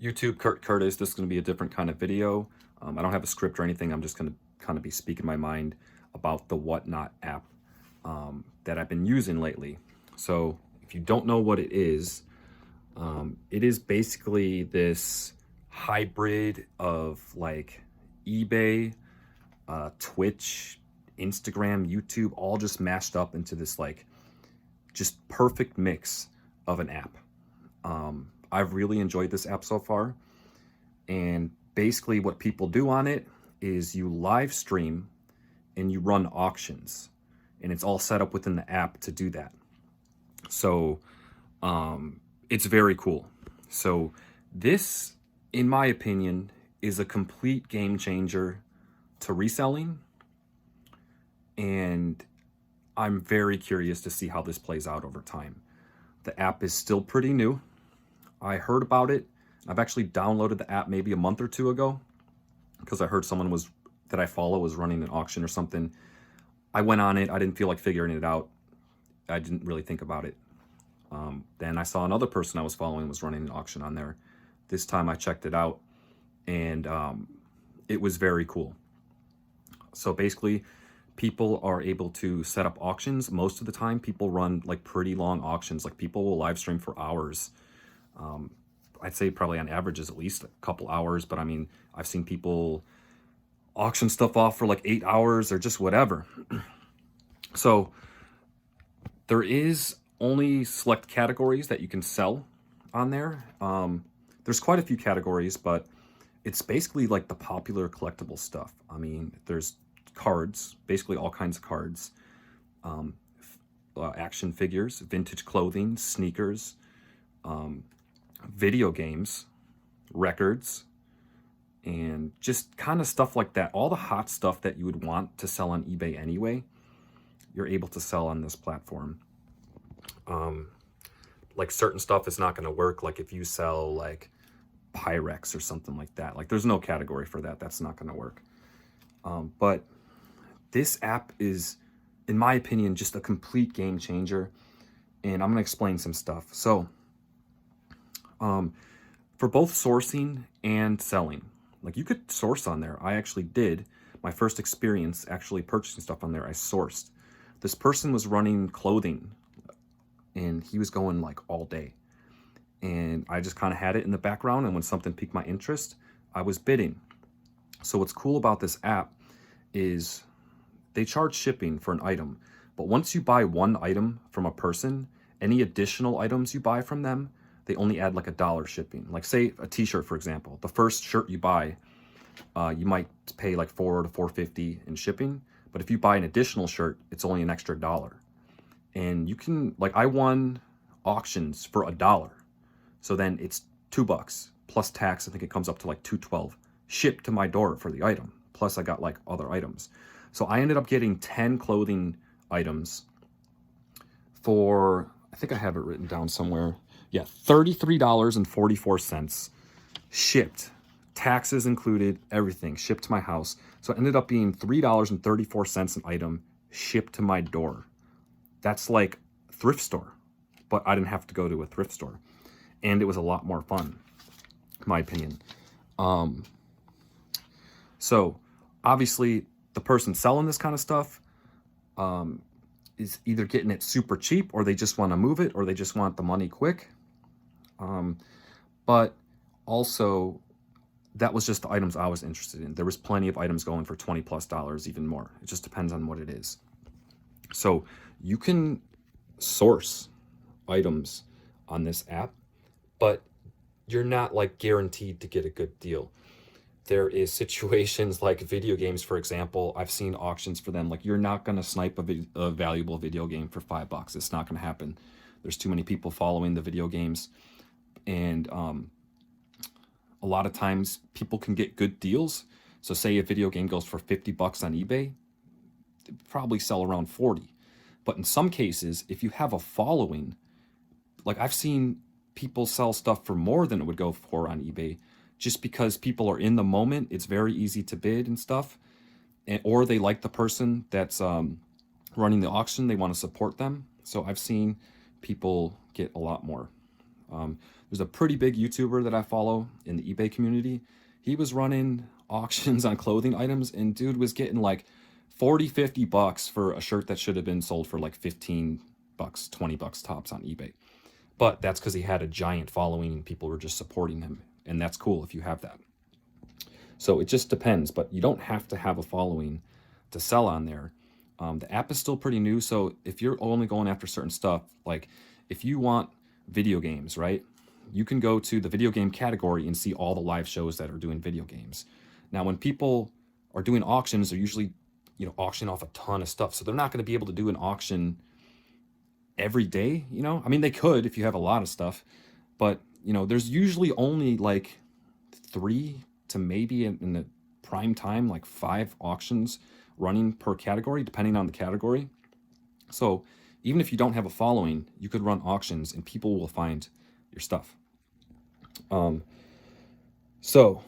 YouTube, Kurt Curtis. This is going to be a different kind of video. I don't have a script or anything. I'm just going to kind of be speaking my mind about the Whatnot app that I've been using lately. So if you don't know what it is basically this hybrid of like eBay, Twitch, Instagram, YouTube, all just mashed up into this like just perfect mix of an app. I've really enjoyed this app so far. And basically what people do on it is you live stream and you run auctions, and it's all set up within the app to do that. So it's very cool. So this, in my opinion, is a complete game changer to reselling. And I'm very curious to see how this plays out over time. The app is still pretty new. I heard about it. I've actually downloaded the app maybe a month or two ago because I heard someone that I follow was running an auction or something. I went on it. I didn't feel like figuring it out. I didn't really think about it. Then I saw another person I was following was running an auction on there. This time I checked it out, and it was very cool. So basically, people are able to set up auctions. Most of the time, people run like pretty long auctions. Like people will live stream for hours. I'd say probably on average is at least a couple hours, but I mean, I've seen people auction stuff off for like 8 hours or just whatever. So there is only select categories that you can sell on there. There's quite a few categories, but it's basically like the popular collectible stuff. I mean, there's cards, basically all kinds of cards, action figures, vintage clothing, sneakers, video games, records, and just kind of stuff like that. All the hot stuff that you would want to sell on eBay anyway, you're able to sell on this platform. Like certain stuff is not going to work. Like if you sell like Pyrex or something like that, like there's no category for that. That's not going to work. But this app is, in my opinion, just a complete game changer. And I'm going to explain some stuff. So for both sourcing and selling, like you could source on there. I actually did. My first experience actually purchasing stuff on there, I sourced. This person was running clothing, and he was going like all day. And I just kind of had it in the background, and when something piqued my interest, I was bidding. So what's cool about this app is they charge shipping for an item, but once you buy one item from a person, any additional items you buy from them, they only add like $1 shipping. Like say a t-shirt, for example, the first shirt you buy, you might pay like $4 to $4.50 in shipping, but if you buy an additional shirt, it's only an extra $1. And you can, like, I won auctions for $1. So then it's $2 plus tax. I think it comes up to like $2.12 shipped to my door for the item. Plus I got like other items. So I ended up getting 10 clothing items for, I think I have it written down somewhere. Yeah, $33.44 shipped, taxes included, everything shipped to my house. So it ended up being $3.34 an item shipped to my door. That's like thrift store, but I didn't have to go to a thrift store, and it was a lot more fun, in my opinion. So obviously the person selling this kind of stuff is either getting it super cheap, or they just want to move it, or they just want the money quick. But also that was just the items I was interested in. There was plenty of items going for $20+, even more. It just depends on what it is. So you can source items on this app, but you're not like guaranteed to get a good deal. There is situations like video games, for example. I've seen auctions for them. Like you're not going to snipe a valuable video game for $5. It's not going to happen. There's too many people following the video games. And a lot of times people can get good deals. So say a video game goes for $50 on eBay, they probably sell around 40. But in some cases, if you have a following, like I've seen people sell stuff for more than it would go for on eBay, just because people are in the moment. It's very easy to bid and stuff, or they like the person that's running the auction. They want to support them. So I've seen people get a lot more. There's a pretty big YouTuber that I follow in the eBay community. He was running auctions on clothing items, and dude was getting like 40, 50 bucks for a shirt that should have been sold for like 15 bucks, 20 bucks tops on eBay. But that's because he had a giant following and people were just supporting him. And that's cool if you have that. So it just depends, but you don't have to have a following to sell on there. The app is still pretty new, so if you're only going after certain stuff, like if you want video games, right? You can go to the video game category and see all the live shows that are doing video games. Now, when people are doing auctions, they're usually, auctioning off a ton of stuff. So they're not going to be able to do an auction every day, I mean, they could if you have a lot of stuff, but, there's usually only like 3 to maybe in the prime time, like 5 auctions running per category, depending on the category. So even if you don't have a following, you could run auctions and people will find your stuff. So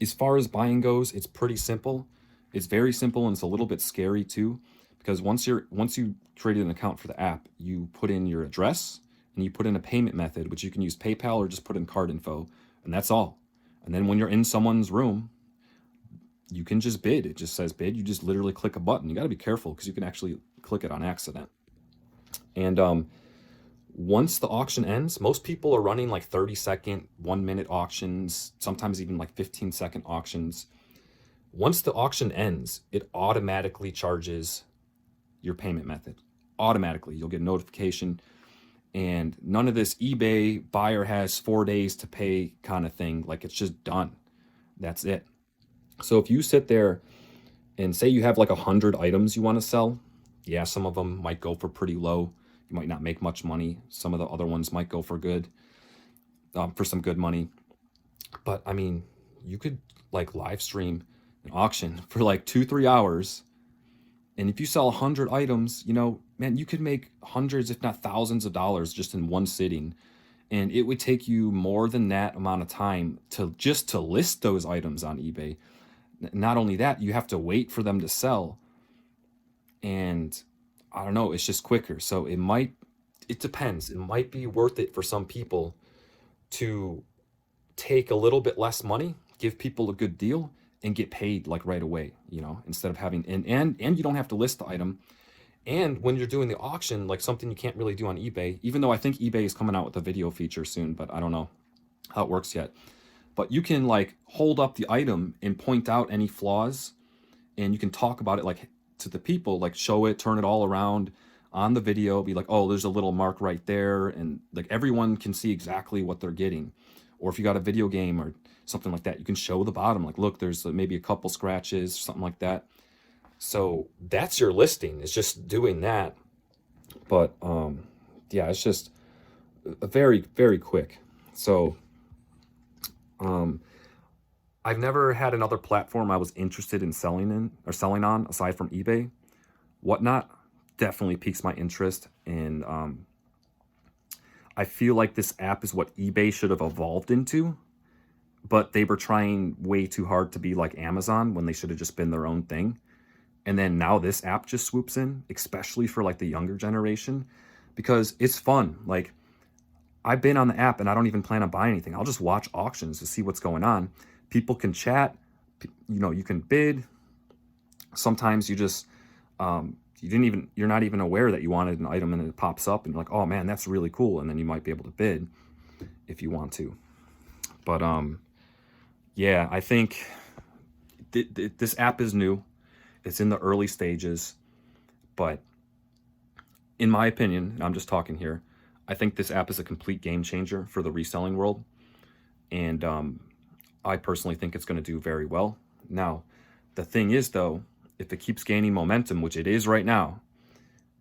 as far as buying goes, it's pretty simple. It's very simple, and it's a little bit scary too, because once you created an account for the app, you put in your address and you put in a payment method, which you can use PayPal or just put in card info, and that's all. And then when you're in someone's room, you can just bid. It just says bid. You just literally click a button. You got to be careful because you can actually click it on accident. And once the auction ends, most people are running like 30-second, 1-minute auctions, sometimes even like 15-second auctions. Once the auction ends, it automatically charges your payment method. Automatically. You'll get a notification. And none of this eBay buyer has 4 days to pay kind of thing. Like, it's just done. That's it. So if you sit there and say you have like 100 items you want to sell, yeah, some of them might go for pretty low. You might not make much money. Some of the other ones might go for good, for some good money. But I mean, you could like live stream an auction for like 2-3 hours. And if you sell 100 items, man, you could make hundreds, if not thousands of dollars just in one sitting. And it would take you more than that amount of time to list those items on eBay. Not only that, you have to wait for them to sell. And I don't know, it's just quicker. So it depends. It might be worth it for some people to take a little bit less money, give people a good deal, and get paid like right away, instead of having, and you don't have to list the item. And when you're doing the auction, like something you can't really do on eBay, even though I think eBay is coming out with a video feature soon, but I don't know how it works yet. But you can like hold up the item and point out any flaws, and you can talk about it like to the people, like show it, turn it all around on the video, be like, oh, there's a little mark right there, and like everyone can see exactly what they're getting. Or if you got a video game or something like that, you can show the bottom, like, look, there's maybe a couple scratches, something like that. So that's your listing, is just doing that. But yeah, it's just a very, very quick. So I've never had another platform I was interested in selling on aside from eBay. Whatnot definitely piques my interest, and I feel like this app is what eBay should have evolved into, but they were trying way too hard to be like Amazon when they should have just been their own thing. And then now this app just swoops in, especially for like the younger generation, because it's fun. Like, I've been on the app and I don't even plan on buying anything. I'll just watch auctions to see what's going on. People can chat, you can bid. Sometimes you just, you're not even aware that you wanted an item, and it pops up and you're like, oh man, that's really cool. And then you might be able to bid if you want to. But yeah, I think this app is new. It's in the early stages, but in my opinion, and I'm just talking here, I think this app is a complete game changer for the reselling world. And I personally think it's going to do very well. Now, the thing is though, if it keeps gaining momentum, which it is right now,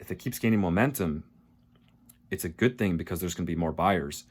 if it keeps gaining momentum, it's a good thing because there's going to be more buyers.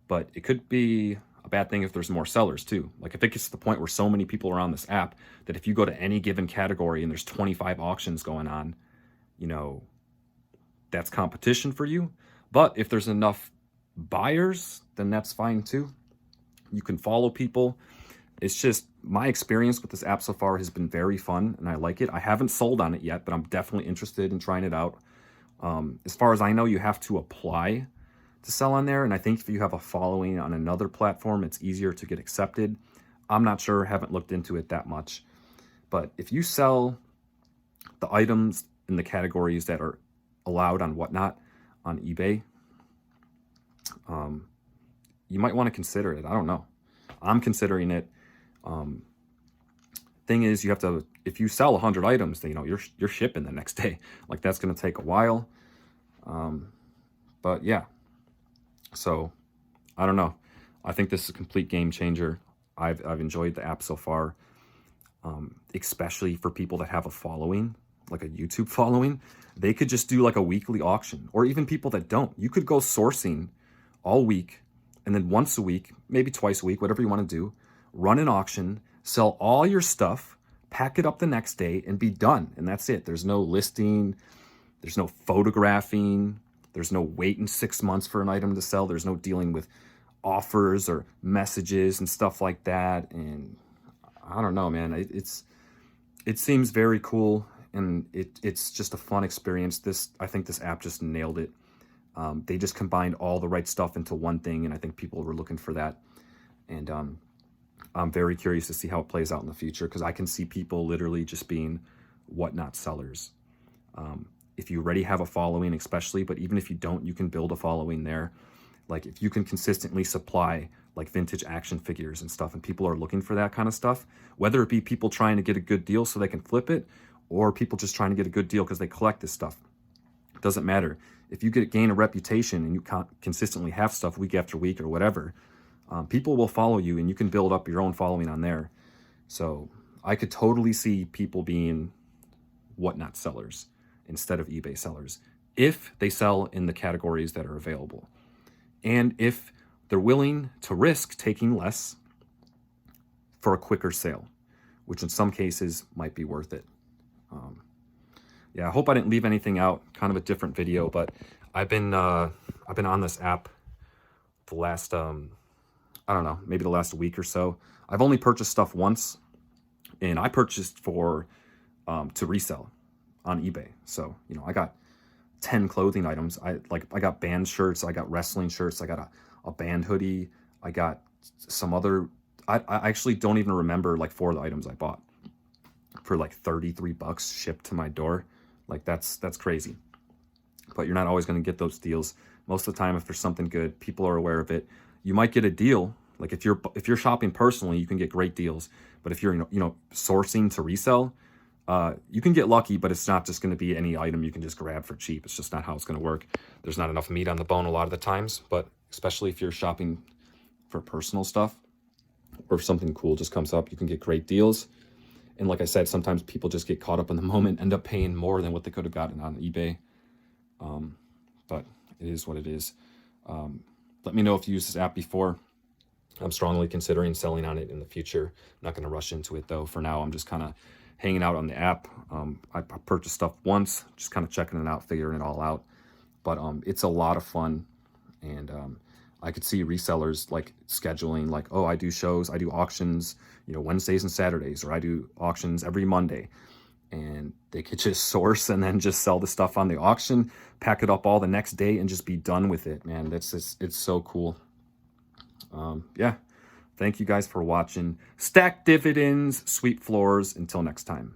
But it could be a bad thing if there's more sellers too. Like if it gets to the point where so many people are on this app that if you go to any given category and there's 25 auctions going on, that's competition for you. But if there's enough buyers, then that's fine too. You can follow people. It's just, my experience with this app so far has been very fun and I like it. I haven't sold on it yet, but I'm definitely interested in trying it out. As far as I know, you have to apply to sell on there. And I think if you have a following on another platform, it's easier to get accepted. I'm not sure, haven't looked into it that much. But if you sell the items in the categories that are allowed on Whatnot on eBay, you might want to consider it. I don't know. I'm considering it. Thing is, you have to, if you sell 100 items, then, you're shipping the next day. Like, that's going to take a while. But yeah, so I don't know. I think this is a complete game changer. I've enjoyed the app so far, especially for people that have a following, like a YouTube following. They could just do like a weekly auction, or even people that don't. You could go sourcing all week, and then once a week, maybe twice a week, whatever you want to do, run an auction, sell all your stuff, pack it up the next day, and be done. And that's it. There's no listing, there's no photographing, there's no waiting 6 months for an item to sell. There's no dealing with offers or messages and stuff like that. And I don't know, man. It seems very cool, and it's just a fun experience. I think this app just nailed it. They just combined all the right stuff into one thing, and I think people were looking for that. And I'm very curious to see how it plays out in the future, because I can see people literally just being Whatnot sellers. If you already have a following, especially, but even if you don't, you can build a following there. Like, if you can consistently supply like vintage action figures and stuff, and people are looking for that kind of stuff, whether it be people trying to get a good deal so they can flip it, or people just trying to get a good deal because they collect this stuff, it doesn't matter. If you gain a reputation and you consistently have stuff week after week or whatever, people will follow you, and you can build up your own following on there. So I could totally see people being Whatnot sellers instead of eBay sellers, if they sell in the categories that are available, and if they're willing to risk taking less for a quicker sale, which in some cases might be worth it. Yeah, I hope I didn't leave anything out. Kind of a different video, but I've been on this app the last I don't know, maybe the last week or so. I've only purchased stuff once, and I purchased for to resell on eBay. So, I got 10 clothing items. I got band shirts, I got wrestling shirts, I got a band hoodie, I got some other, I actually don't even remember like 4 of the items I bought for like $33 shipped to my door. Like, that's crazy. But you're not always going to get those deals. Most of the time, if there's something good, people are aware of it. You might get a deal. Like, if you're shopping personally, you can get great deals. But if you're sourcing to resell, you can get lucky, but it's not just going to be any item you can just grab for cheap. It's just not how it's going to work. There's not enough meat on the bone a lot of the times, but especially if you're shopping for personal stuff, or if something cool just comes up, you can get great deals. And like I said, sometimes people just get caught up in the moment, end up paying more than what they could have gotten on eBay. But it is what it is. Let me know if you used this app before. I'm strongly considering selling on it in the future. I'm not going to rush into it, though. For now, I'm just kind of hanging out on the app. I purchased stuff once, just kind of checking it out, figuring it all out. But it's a lot of fun. And I could see resellers like scheduling, like, oh, I do shows, I do auctions, Wednesdays and Saturdays, or I do auctions every Monday. And they could just source and then just sell the stuff on the auction, pack it up all the next day, and just be done with it, man. It's so cool. Yeah. Thank you guys for watching. Stack dividends, sweep floors. Until next time.